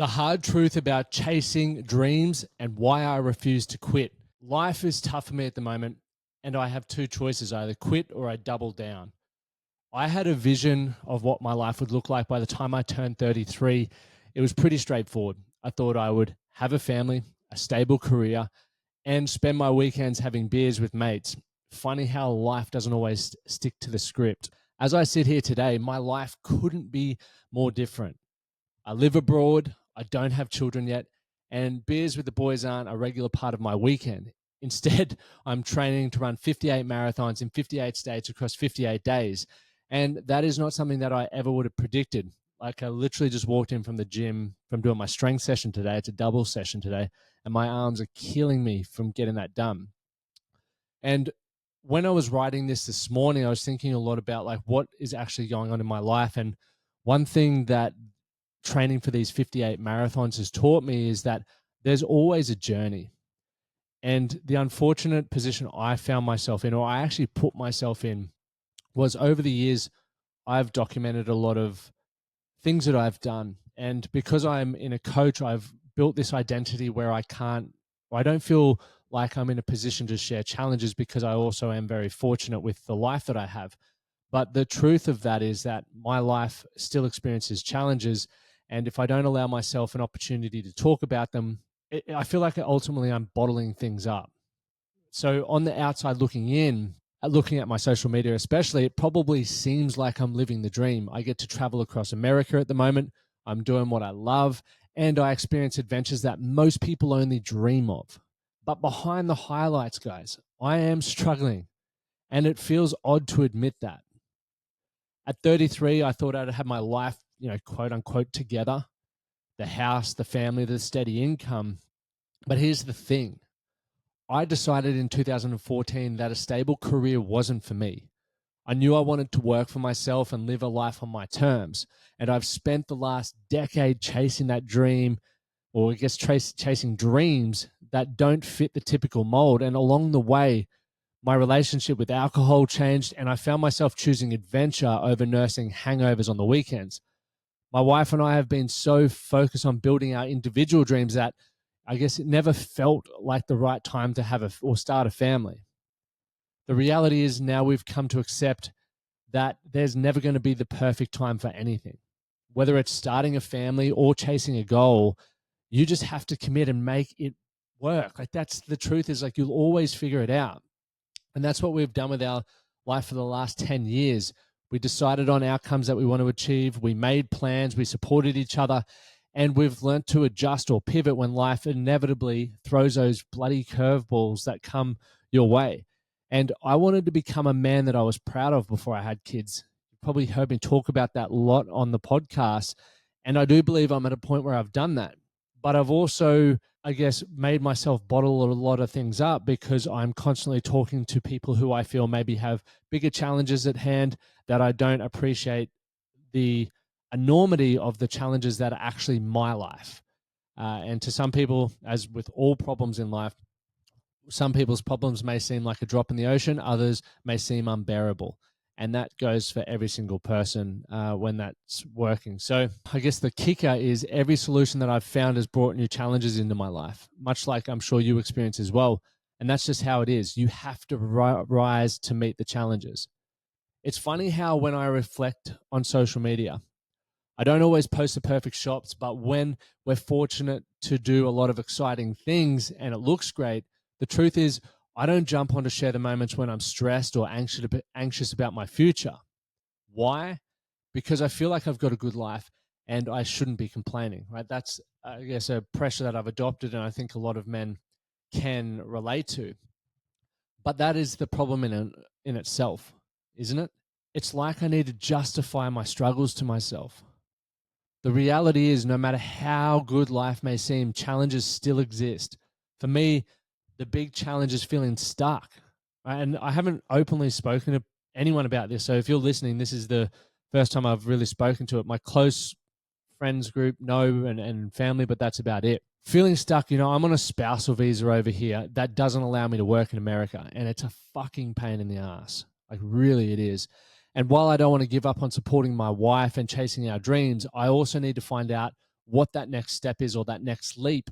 The hard truth about chasing dreams and why I refuse to quit. Life is tough for me at the moment, and I have two choices: I either quit or I double down. I had a vision of what my life would look like by the time I turned 33. It was pretty straightforward. I thought I would have a family, a stable career, and spend my weekends having beers with mates. Funny how life doesn't always stick to the script. As I sit here today, my life couldn't be more different. I live abroad. I don't have children yet, and beers with the boys aren't a regular part of my weekend. Instead, I'm training to run 58 marathons in 58 states across 58 days. And that is not something that I ever would have predicted. Like, I literally just walked in from the gym from doing my strength session today. It's a double session today, and my arms are killing me from getting that done. And when I was writing this morning, I was thinking a lot about like what is actually going on in my life. And one thing that training for these 58 marathons has taught me is that there's always a journey. And the unfortunate position I found myself in, or I actually put myself in, was over the years, I've documented a lot of things that I've done. And because I'm in a coach, I've built this identity where I don't feel like I'm in a position to share challenges, because I also am very fortunate with the life that I have. But the truth of that is that my life still experiences challenges. And if I don't allow myself an opportunity to talk about them, I feel like ultimately I'm bottling things up. So on the outside looking in, looking at my social media especially, it probably seems like I'm living the dream. I get to travel across America at the moment. I'm doing what I love, and I experience adventures that most people only dream of. But behind the highlights, guys, I am struggling, and it feels odd to admit that. At 33, I thought I'd have my life, quote unquote, together: the house, the family, the steady income. But here's the thing. I decided in 2014 that a stable career wasn't for me. I knew I wanted to work for myself and live a life on my terms. And I've spent the last decade chasing that dream, or I guess chasing dreams that don't fit the typical mold. And along the way, my relationship with alcohol changed, and I found myself choosing adventure over nursing hangovers on the weekends. My wife and I have been so focused on building our individual dreams that I guess it never felt like the right time to have or start a family. The reality is now we've come to accept that there's never going to be the perfect time for anything. Whether it's starting a family or chasing a goal, you just have to commit and make it work. Like, that's the truth, is like you'll always figure it out. And that's what we've done with our life for the last 10 years. We decided on outcomes that we want to achieve. We made plans. We supported each other. And we've learned to adjust or pivot when life inevitably throws those bloody curveballs that come your way. And I wanted to become a man that I was proud of before I had kids. You probably heard me talk about that a lot on the podcast. And I do believe I'm at a point where I've done that. But I've also, I guess, made myself bottle a lot of things up because I'm constantly talking to people who I feel maybe have bigger challenges at hand, that I don't appreciate the enormity of the challenges that are actually my life. And to some people, as with all problems in life, some people's problems may seem like a drop in the ocean, others may seem unbearable. And that goes for every single person when that's working. So I guess the kicker is every solution that I've found has brought new challenges into my life, much like I'm sure you experience as well. And that's just how it is. You have to rise to meet the challenges. It's funny how when I reflect on social media, I don't always post the perfect shots, but when we're fortunate to do a lot of exciting things and it looks great, the truth is I don't jump on to share the moments when I'm stressed or anxious about my future. Why? Because I feel like I've got a good life and I shouldn't be complaining, right? That's, I guess, a pressure that I've adopted, and I think a lot of men can relate to. But that is the problem in itself, isn't it? It's like I need to justify my struggles to myself. The reality is, no matter how good life may seem, challenges still exist. For me, the big challenge is feeling stuck. Right? And I haven't openly spoken to anyone about this. So if you're listening, this is the first time I've really spoken to it. My close friends group know, and family, but that's about it. Feeling stuck, I'm on a spousal visa over here that doesn't allow me to work in America. And it's a fucking pain in the ass. Like, really it is. And while I don't want to give up on supporting my wife and chasing our dreams, I also need to find out what that next step is or that next leap.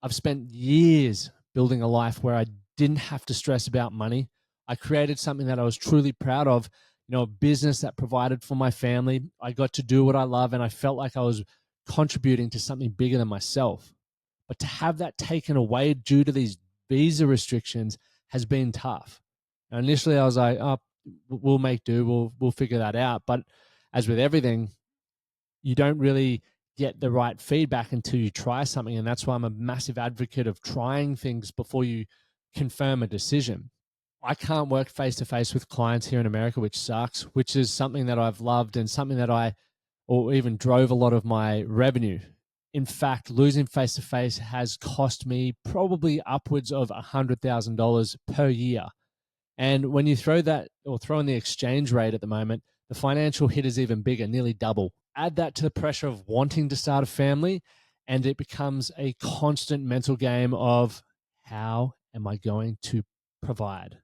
I've spent years building a life where I didn't have to stress about money. I created something that I was truly proud of, a business that provided for my family. I got to do what I love, and I felt like I was contributing to something bigger than myself. But to have that taken away due to these visa restrictions has been tough. Now, initially, I was like, "Oh, we'll make do. We'll figure that out." But as with everything, you don't really get the right feedback until you try something, and that's why I'm a massive advocate of trying things before you confirm a decision. I can't work face to face with clients here in America, which sucks, which is something that I've loved and something that or even drove a lot of my revenue. In fact, losing face to face has cost me probably upwards of $100,000 per year. And when you throw in the exchange rate at the moment, the financial hit is even bigger, nearly double. Add that to the pressure of wanting to start a family, and it becomes a constant mental game of how am I going to provide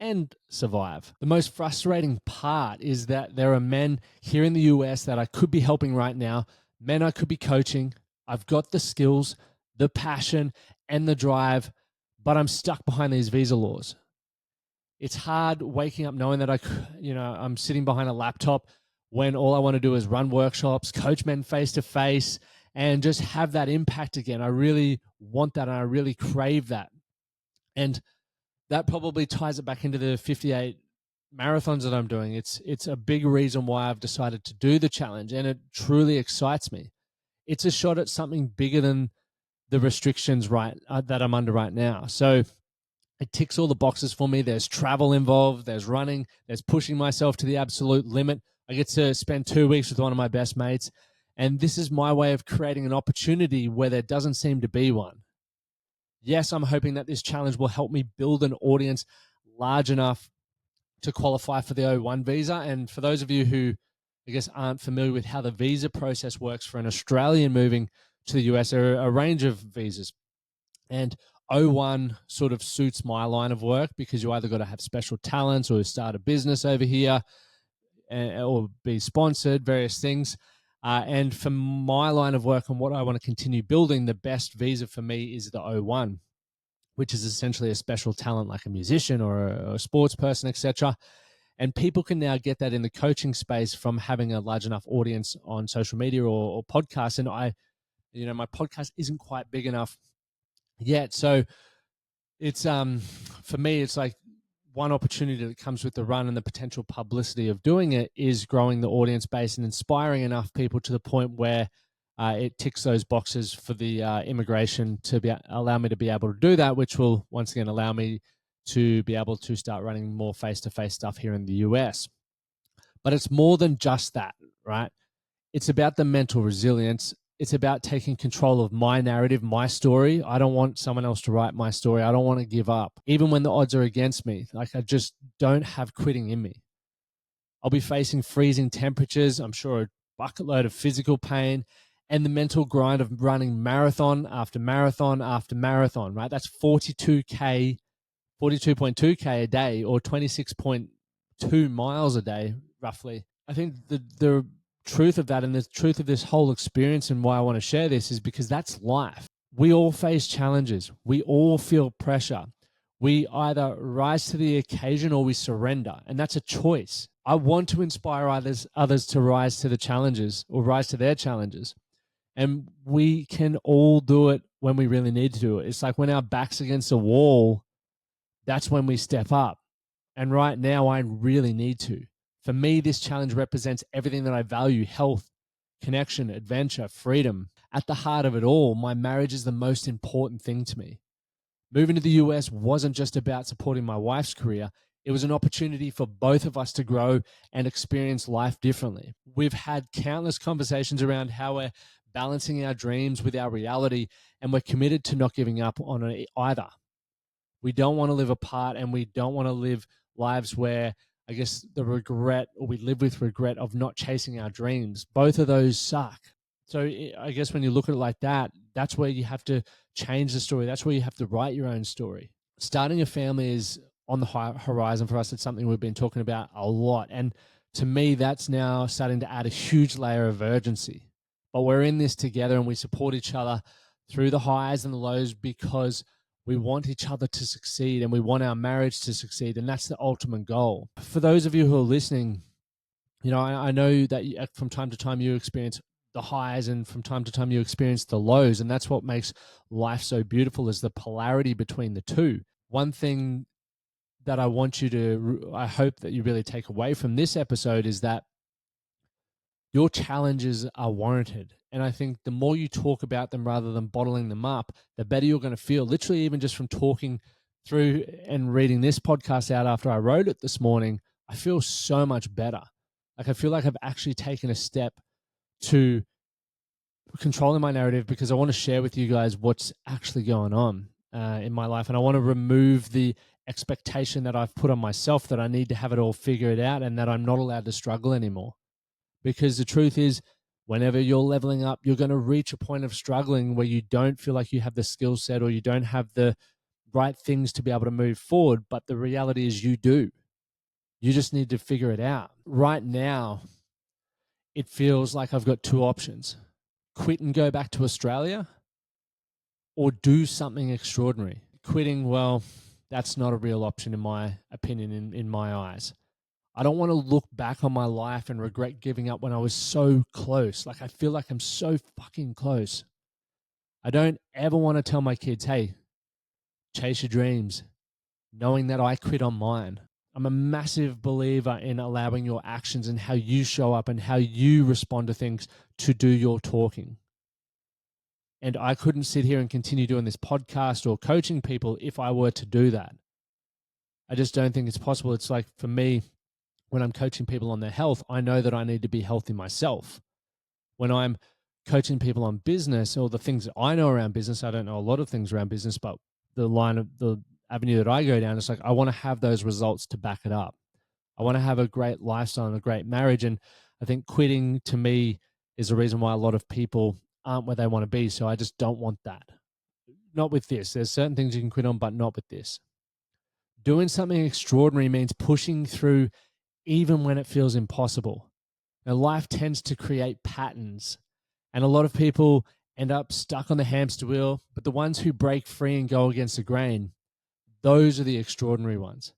and survive? The most frustrating part is that there are men here in the US that I could be helping right now, men I could be coaching. I've got the skills, the passion, and the drive, but I'm stuck behind these visa laws. It's hard waking up knowing that I'm sitting behind a laptop when all I want to do is run workshops, coach men face to face, and just have that impact again. I really want that, and I really crave that. And that probably ties it back into the 58 marathons that I'm doing. It's a big reason why I've decided to do the challenge, and it truly excites me. It's a shot at something bigger than the restrictions that I'm under right now. So it ticks all the boxes for me. There's travel involved, there's running, there's pushing myself to the absolute limit. I get to spend 2 weeks with one of my best mates, and this is my way of creating an opportunity where there doesn't seem to be one. Yes, I'm hoping that this challenge will help me build an audience large enough to qualify for the O1 visa. And for those of you who, I guess, aren't familiar with how the visa process works for an Australian moving to the US, there are a range of visas. And O1 sort of suits my line of work because you either got to have special talents or start a business over here or be sponsored, various things. And for my line of work and what I want to continue building, the best visa for me is the O1, which is essentially a special talent like a musician or a sports person, etc. And people can now get that in the coaching space from having a large enough audience on social media or podcasts. And my podcast isn't quite big enough yet. So it's for me, it's like one opportunity that comes with the run and the potential publicity of doing it is growing the audience base and inspiring enough people to the point where it ticks those boxes for the immigration to allow me to be able to do that, which will once again allow me to be able to start running more face-to-face stuff here in the US. But it's more than just that, right? It's about the mental resilience. It's about taking control of my narrative, my story. I don't want someone else to write my story. I don't want to give up, even when the odds are against me. Like, I just don't have quitting in me. I'll be facing freezing temperatures. I'm sure a bucket load of physical pain and the mental grind of running marathon after marathon after marathon, right? That's 42K, 42.2K a day or 26.2 miles a day, roughly. I think the truth of that and the truth of this whole experience and why I want to share this is because that's life. We all face challenges. We all feel pressure. We either rise to the occasion or we surrender, and that's a choice. I want to inspire others to rise to the challenges or rise to their challenges. And we can all do it when we really need to do it. It's like when our back's against a wall, that's when we step up. And right now, I really need to. For me, this challenge represents everything that I value: health, connection, adventure, freedom. At the heart of it all, my marriage is the most important thing to me. Moving to the US wasn't just about supporting my wife's career. It was an opportunity for both of us to grow and experience life differently. We've had countless conversations around how we're balancing our dreams with our reality, and we're committed to not giving up on it either. We don't want to live apart, and we don't want to live lives where, I guess, the regret, or we live with regret of not chasing our dreams. Both of those suck. So I guess when you look at it like that, that's where you have to change the story. That's where you have to write your own story. Starting a family is on the horizon for us. It's something we've been talking about a lot. And to me, that's now starting to add a huge layer of urgency. but we're in this together and we support each other through the highs and the lows because we want each other to succeed and we want our marriage to succeed. And that's the ultimate goal. For those of you who are listening, I know that from time to time you experience the highs and from time to time you experience the lows. And that's what makes life so beautiful, is the polarity between the two. One thing that I hope that you really take away from this episode is that your challenges are warranted. And I think the more you talk about them rather than bottling them up, the better you're going to feel. Literally, even just from talking through and reading this podcast out after I wrote it this morning, I feel so much better. Like I feel like I've actually taken a step to controlling my narrative because I want to share with you guys what's actually going on in my life. And I want to remove the expectation that I've put on myself that I need to have it all figured out and that I'm not allowed to struggle anymore. Because the truth is, whenever you're leveling up, you're going to reach a point of struggling where you don't feel like you have the skill set or you don't have the right things to be able to move forward. But the reality is you do. You just need to figure it out. Right now, it feels like I've got two options: quit and go back to Australia, or do something extraordinary. Quitting, well, that's not a real option in my opinion, in my eyes. I don't want to look back on my life and regret giving up when I was so close. Like I feel like I'm so fucking close. I don't ever want to tell my kids, hey, chase your dreams, knowing that I quit on mine. I'm a massive believer in allowing your actions and how you show up and how you respond to things to do your talking. And I couldn't sit here and continue doing this podcast or coaching people if I were to do that. I just don't think it's possible. It's like, for me, when I'm coaching people on their health, I know that I need to be healthy myself. When I'm coaching people on business or the things that I know around business, I don't know a lot of things around business, but the avenue that I go down, it's like I want to have those results to back it up. I want to have a great lifestyle and a great marriage. And I think quitting to me is the reason why a lot of people aren't where they want to be. So I just don't want that. Not with this. There's certain things you can quit on, but not with this. Doing something extraordinary means pushing through even when it feels impossible. Now, life tends to create patterns, and a lot of people end up stuck on the hamster wheel, but the ones who break free and go against the grain, those are the extraordinary ones.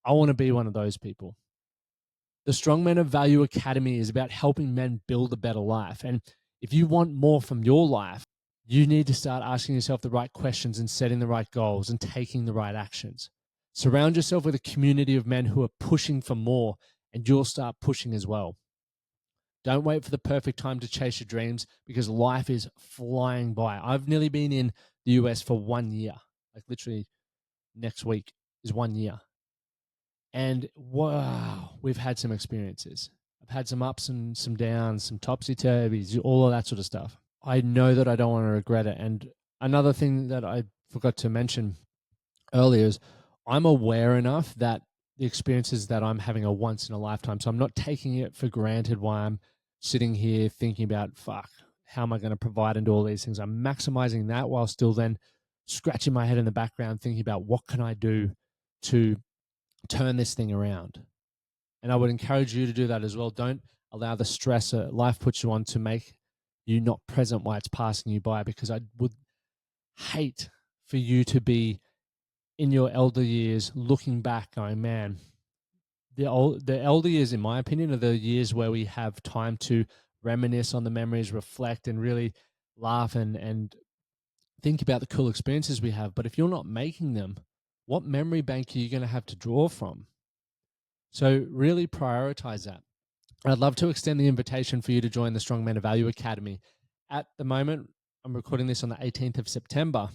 I want to be one of those people. The Strong Men of Value Academy is about helping men build a better life. And if you want more from your life, you need to start asking yourself the right questions and setting the right goals and taking the right actions. Surround yourself with a community of men who are pushing for more, and you'll start pushing as well. Don't wait for the perfect time to chase your dreams because life is flying by. I've nearly been in the US for 1 year. Like literally next week is 1 year. And wow, we've had some experiences. I've had some ups and some downs, some topsy-turvies, all of that sort of stuff. I know that I don't want to regret it. And another thing that I forgot to mention earlier is I'm aware enough that the experiences that I'm having are once in a lifetime. So I'm not taking it for granted while I'm sitting here thinking about, fuck, how am I going to provide and do all these things? I'm maximizing that while still then scratching my head in the background thinking about what can I do to turn this thing around. And I would encourage you to do that as well. Don't allow the stress that life puts you on to make you not present while it's passing you by, because I would hate for you to be in your elder years looking back going, man, the elder years, in my opinion, are the years where we have time to reminisce on the memories, reflect, and really laugh and think about the cool experiences we have. But if you're not making them, what memory bank are you going to have to draw from? So really prioritize that. I'd love to extend the invitation for you to join the Strong Men of Value Academy. At the moment, I'm recording this on the 18th of September.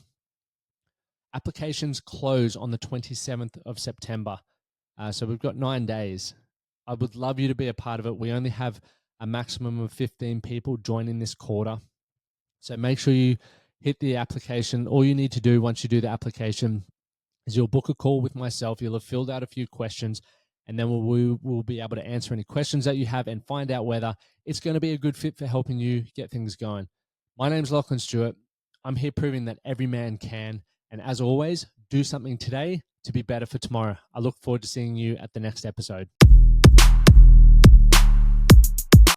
Applications close on the 27th of September. So we've got 9 days. I would love you to be a part of it. We only have a maximum of 15 people joining this quarter. So make sure you hit the application. All you need to do once you do the application is you'll book a call with myself. You'll have filled out a few questions, and then we'll be able to answer any questions that you have and find out whether it's going to be a good fit for helping you get things going. My name's Lachlan Stuart. I'm here proving that every man can. And as always, do something today to be better for tomorrow. I look forward to seeing you at the next episode.